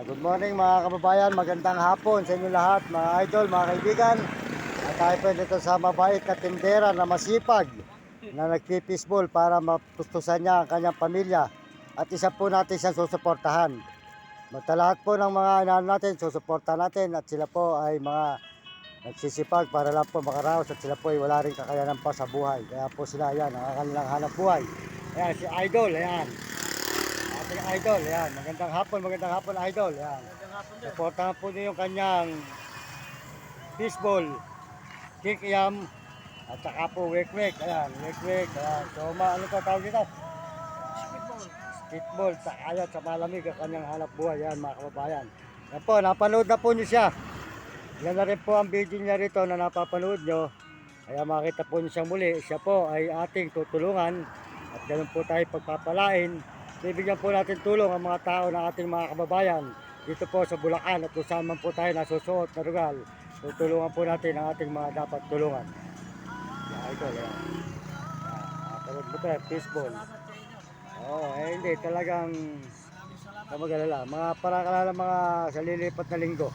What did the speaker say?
Good morning mga kababayan, magandang hapon sa inyo lahat, mga idol, mga kaibigan. At tayo po dito sa mabait na tindera na masipag na nagpipisbol para mapustusan niya ang kanyang pamilya. At isa po natin siyang susuportahan. Lahat po ng mga inaano natin, susuportahan natin at sila po ay mga nagsisipag para lang po makaraos at sila po ay wala rin kakayanan pa sa buhay. Kaya po sila yan, ang kanilang hanap buhay. Ayan, si Idol, ayan. Ating idol, yan. Magandang hapon, idol. Yan. Supportahan po niyo yung kanyang fishball, kikiam, at saka po wek-wek. Ayan, wek-wek. Ayan. So, ano to tawag dito? Spitball. Sa ayat, sa malamig, ang kanyang hanap buhay. Yan, mga kababayan. Yan po, napanood na po niyo siya. Yan na rin po ang video niya rito na napapanood nyo. Kaya makita po niyo siyang muli. Siya po ay ating tutulungan. At ganun po tayo pagpapalain. Bibigyan po natin tulong ang mga tao ng ating mga kababayan dito po sa Bulacan at kung saan man po tayo nasusuot na lugar. Tutulungan po natin ang ating mga dapat tulungan. Yan, ito, yan. Tulog mo tayo, fishball. Oo, hindi, talagang magalala. Mga para kalala mga sa lilipat na linggo.